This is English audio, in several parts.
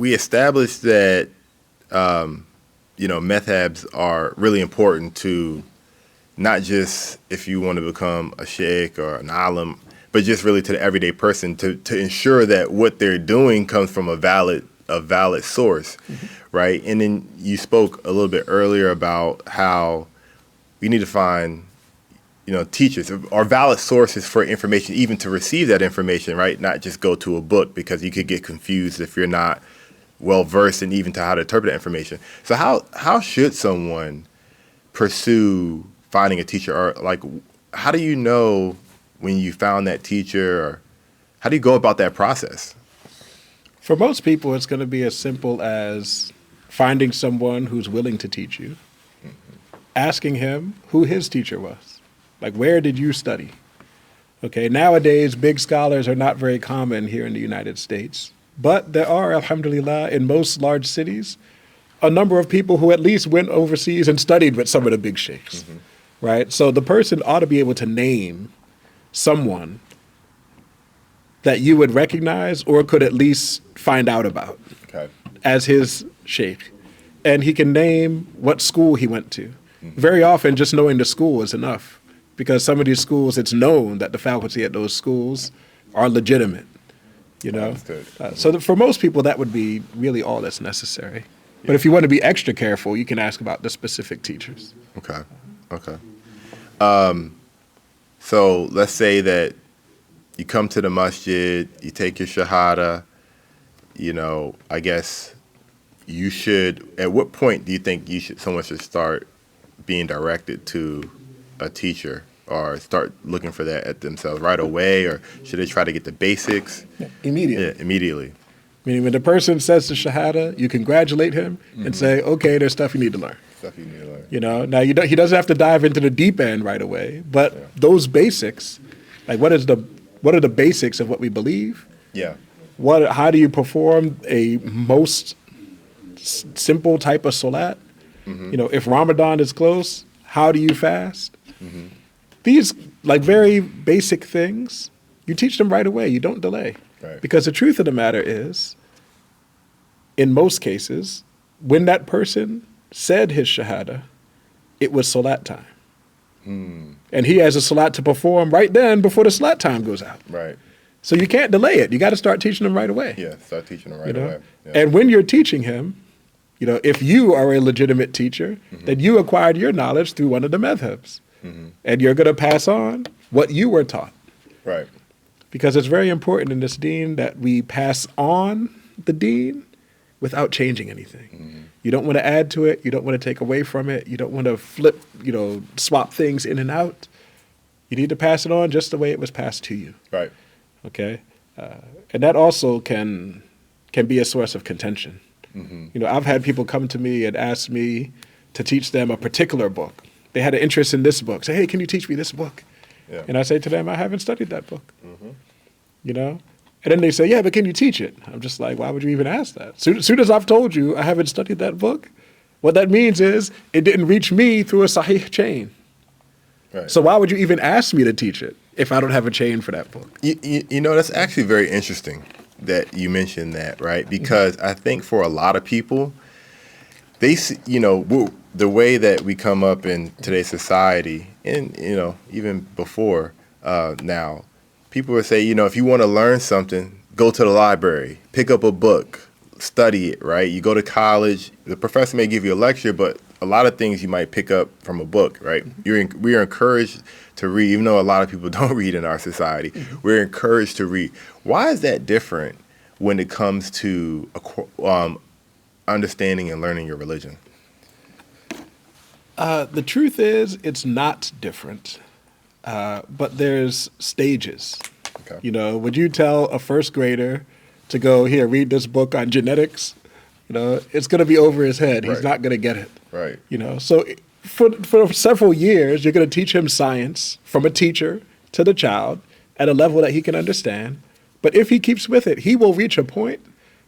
we established that madhabs are really important to not just if you want to become a sheikh or an alim, but just really to the everyday person to ensure that what they're doing comes from a valid source, right? And then you spoke a little bit earlier about how we need to find teachers or valid sources for information, even to receive that information, right? Not just go to a book, because you could get confused if you're not well versed in even to how to interpret that information. So how should someone pursue finding a teacher, or like how do you know when you found that teacher, or how do you go about that process? For most people, it's going to be as simple as finding someone who's willing to teach you, asking him who his teacher was. Like, where did you study? Okay, nowadays, big scholars are not very common here in the United States, but there are, alhamdulillah, in most large cities, a number of people who at least went overseas and studied with some of the big sheikhs, right? So the person ought to be able to name someone that you would recognize or could at least find out about as his sheikh. And he can name what school he went to. Very often, just knowing the school is enough, because some of these schools, it's known that the faculty at those schools are legitimate, So for most people, that would be really all that's necessary. But if you want to be extra careful, you can ask about the specific teachers. Okay. So let's say that you come to the masjid, you take your Shahada, I guess you should, at what point do you think someone should start being directed to a teacher, or start looking for that at themselves right away, or should they try to get the basics? Immediately. Yeah, immediately. Meaning when the person says the Shahada, you congratulate him and say, okay, there's stuff you need to learn. Now he doesn't have to dive into the deep end right away, but those basics, like what are the basics of what we believe? Yeah. How do you perform a most simple type of salat? If Ramadan is close, how do you fast? These very basic things, you teach them right away. You don't delay. Right. Because the truth of the matter is, in most cases, when that person said his Shahada, it was salat time. And he has a salat to perform right then before the salat time goes out. Right. So you can't delay it. You got to start teaching them right away. Yeah, start teaching them right away. Yeah. And when you're teaching him, if you are a legitimate teacher, then you acquired your knowledge through one of the madhabs. And you're going to pass on what you were taught. Right. Because it's very important in this deen that we pass on the deen without changing anything. You don't want to add to it. You don't want to take away from it. You don't want to flip, swap things in and out. You need to pass it on just the way it was passed to you. Right. Okay? And that also can be a source of contention. I've had people come to me and ask me to teach them a particular book. They had an interest in this book. Say, hey, can you teach me this book? Yeah. And I say to them, I haven't studied that book. And then they say, yeah, but can you teach it? I'm just like, why would you even ask that? Soon as I've told you I haven't studied that book, what that means is it didn't reach me through a sahih chain. Right. So why would you even ask me to teach it if I don't have a chain for that book? That's actually very interesting that you mentioned that, right? Because I think for a lot of people, they see, the way that we come up in today's society, and even before now, people would say, if you want to learn something, go to the library, pick up a book, study it, right? You go to college, the professor may give you a lecture, but a lot of things you might pick up from a book, right? We are encouraged to read, even though a lot of people don't read in our society. We're encouraged to read. Why is that different when it comes to understanding and learning your religion? The truth is, it's not different, but there's stages. Okay. Would you tell a first grader to go, here, read this book on genetics? It's going to be over his head. Right. He's not going to get it. Right. So for several years, you're going to teach him science from a teacher to the child at a level that he can understand. But if he keeps with it, he will reach a point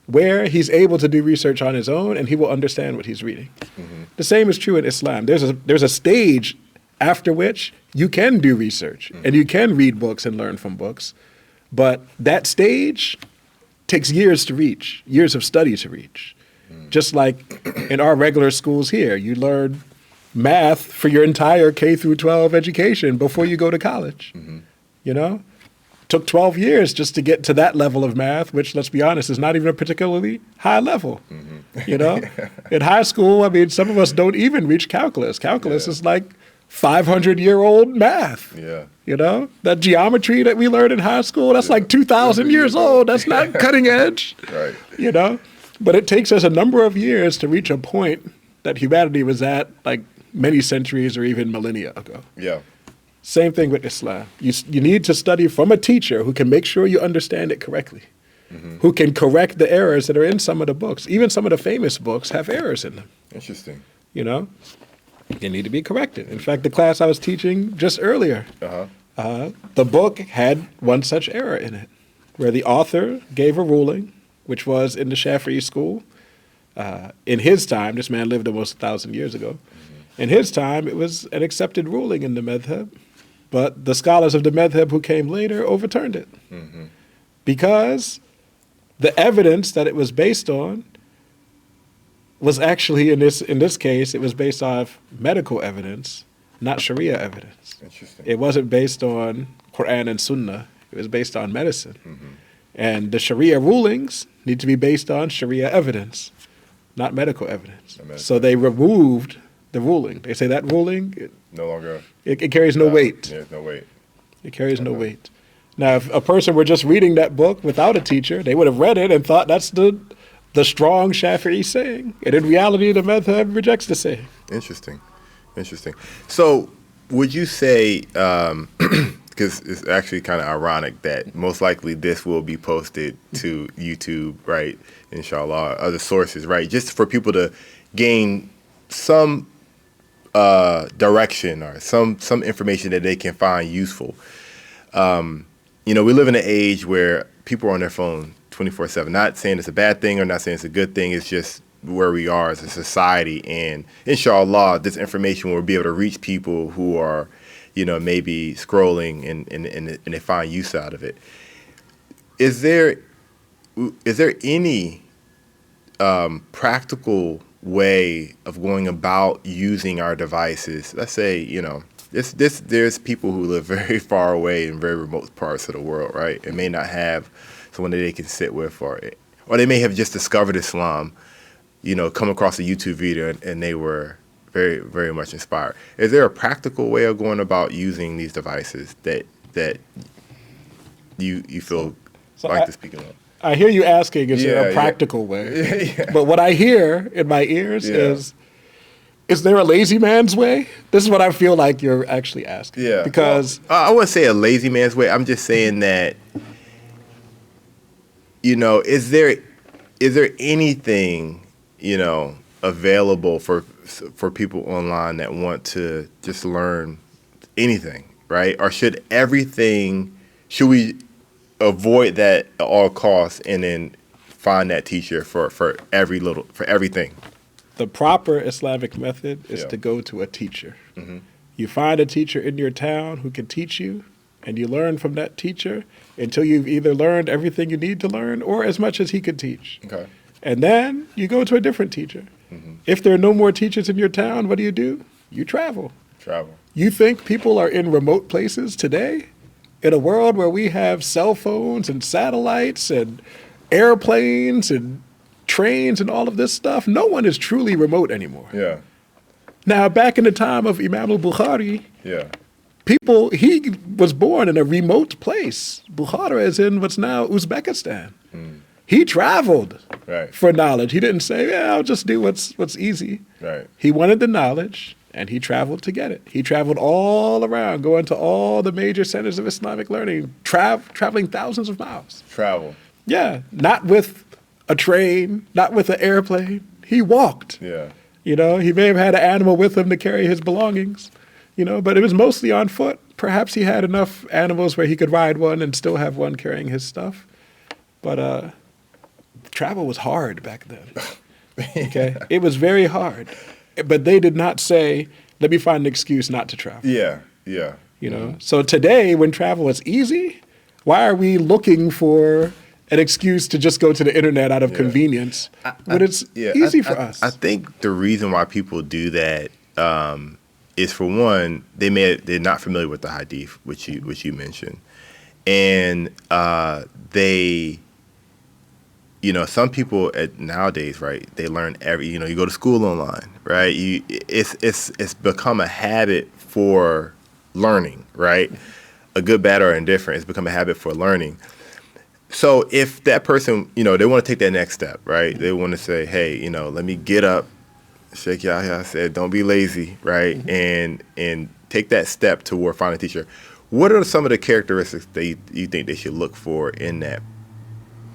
where he's able to do research on his own and he will understand what he's reading. The same is true in Islam. There's a stage after which you can do research and you can read books and learn from books. But that stage takes years to reach, years of study to reach. Just like in our regular schools here, you learn math for your entire K through 12 education before you go to college. You know? Took 12 years just to get to that level of math, which, let's be honest, is not even a particularly high level. You know? In high school, I mean, some of us don't even reach calculus. Calculus is like 500-year-old math. Yeah. You know? That geometry that we learned in high school, that's like 2,000 years old. That's not cutting edge. Right. You know? But it takes us a number of years to reach a point that humanity was at like many centuries or even millennia ago. Yeah. Same thing with Islam. You need to study from a teacher who can make sure you understand it correctly, who can correct the errors that are in some of the books. Even some of the famous books have errors in them. Interesting. You know? They need to be corrected. In fact, the class I was teaching just earlier, the book had one such error in it, where the author gave a ruling, which was in the Shafi'i school. In his time, this man lived almost 1,000 years ago. In his time, it was an accepted ruling in the madhab, but the scholars of the madhab who came later overturned it because the evidence that it was based on was actually, in this case, it was based off medical evidence, not Sharia evidence. Interesting. It wasn't based on Quran and Sunnah. It was based on medicine. And the Sharia rulings need to be based on Sharia evidence, not medical evidence. So they removed the ruling. They say that ruling, No longer. it carries no weight. There's no weight. It carries no weight. Now, if a person were just reading that book without a teacher, they would have read it and thought that's the strong Shafi'i saying. And in reality, the madhab rejects the saying. Interesting. So would you say, because it's actually kind of ironic that most likely this will be posted to YouTube, right, inshallah, other sources, right, just for people to gain some direction or some information that they can find useful. You know, we live in an age where people are on their phone 24/7. Not saying it's a bad thing or not saying it's a good thing. It's just where we are as a society. And inshallah, this information will be able to reach people who are, you know, maybe scrolling and they find use out of it. Is there any practical way of going about using our devices? Let's say, you know, there's people who live very far away in very remote parts of the world, right? And may not have someone that they can sit with, or they may have just discovered Islam, you know, come across a YouTube video and they were very, very much inspired. Is there a practical way of going about using these devices that you feel to speak about? I hear you asking, is there a practical way? But what I hear in my ears is there a lazy man's way? This is what I feel like you're actually asking. Yeah. Because I wouldn't say a lazy man's way. I'm just saying that, you know, is there anything, you know, available for people online that want to just learn anything, right? Or should we avoid that at all costs and then find that teacher for everything? The proper Islamic method is to go to a teacher. You find a teacher in your town who can teach you, and you learn from that teacher until you've either learned everything you need to learn or as much as he could teach. Okay. And then you go to a different teacher. If there are no more teachers in your town, what do? You travel. You think people are in remote places today? In a world where we have cell phones and satellites and airplanes and trains and all of this stuff, no one is truly remote anymore. Yeah. Now, back in the time of Imam al-Bukhari, he was born in a remote place. Bukhara is in what's now Uzbekistan. He traveled for knowledge. He didn't say, I'll just do what's easy. Right. He wanted the knowledge, and he traveled to get it. He traveled all around, going to all the major centers of Islamic learning, traveling thousands of miles. Yeah, not with a train, not with an airplane. He walked. Yeah. You know, he may have had an animal with him to carry his belongings, you know, but it was mostly on foot. Perhaps he had enough animals where he could ride one and still have one carrying his stuff. But travel was hard back then. Okay? It was very hard. But they did not say, let me find an excuse not to travel. Yeah. You know? So today, when travel is easy, why are we looking for an excuse to just go to the internet out of convenience, but it's easy for us. I think the reason why people do that is, for one, they're not familiar with the hadith, which you mentioned, and they, some people nowadays, right? They learn you go to school online, right? It's become a habit for learning, right? A good, bad, or indifferent. It's become a habit for learning. So if that person, they want to take that next step, right? They want to say, hey, let me get up. Shaykh Yahya said, don't be lazy, right? And take that step toward finding a teacher. What are some of the characteristics that you think they should look for in that?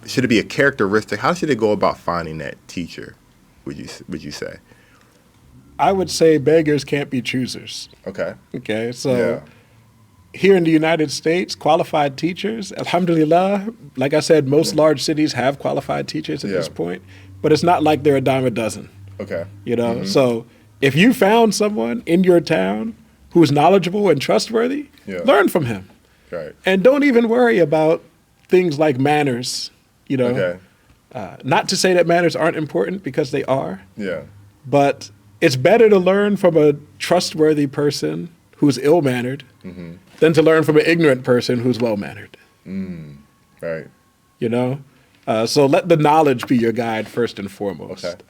Should it be a characteristic? How should they go about finding that teacher, would you say? I would say beggars can't be choosers. Okay, so here in the United States, qualified teachers, alhamdulillah, like I said, most large cities have qualified teachers at this point, but it's not like they're a dime a dozen. Okay. So if you found someone in your town who's knowledgeable and trustworthy, learn from him. Right. And don't even worry about things like manners, Not to say that manners aren't important, because they are. Yeah. But it's better to learn from a trustworthy person who's ill-mannered than to learn from an ignorant person who's well-mannered. Right. So let the knowledge be your guide first and foremost. Okay.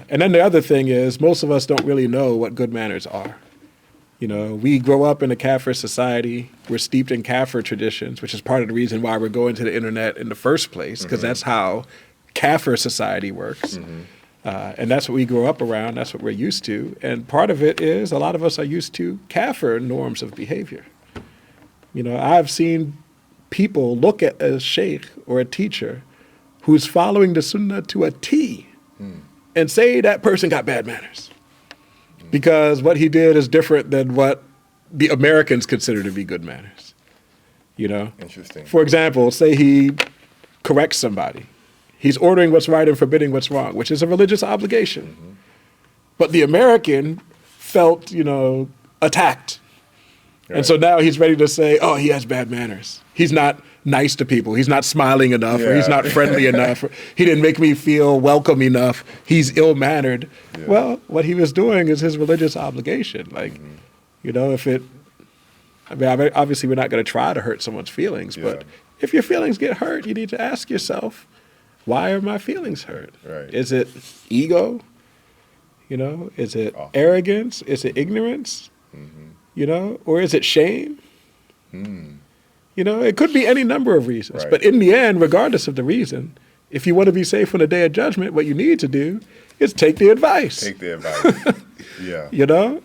And then the other thing is, most of us don't really know what good manners are. We grow up in a Kafir society. We're steeped in Kafir traditions, which is part of the reason why we're going to the internet in the first place, because that's how Kafir society works. And that's what we grow up around. That's what we're used to. And part of it is a lot of us are used to Kafir norms of behavior. I've seen people look at a sheikh or a teacher who's following the sunnah to a T and say that person got bad manners because what he did is different than what the Americans consider to be good manners. Interesting. For example, say he corrects somebody. He's ordering what's right and forbidding what's wrong, which is a religious obligation. But the American felt, attacked. Right. And so now he's ready to say, oh, he has bad manners. He's not nice to people. He's not smiling enough, or he's not friendly enough. Or he didn't make me feel welcome enough. He's ill-mannered. Yeah. Well, what he was doing is his religious obligation. Obviously we're not going to try to hurt someone's feelings, but if your feelings get hurt, you need to ask yourself, why are my feelings hurt? Right. Is it ego? Is it arrogance? Is it ignorance? Or is it shame? It could be any number of reasons. Right. But in the end, regardless of the reason, if you want to be safe on the day of judgment, what you need to do is take the advice. Take the advice.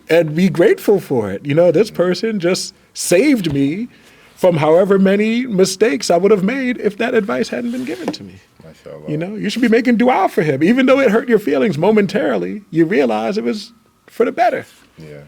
And be grateful for it. This person just saved me from however many mistakes I would have made if that advice hadn't been given to me. Mashallah. You should be making dua for him. Even though it hurt your feelings momentarily, you realize it was for the better. Yeah.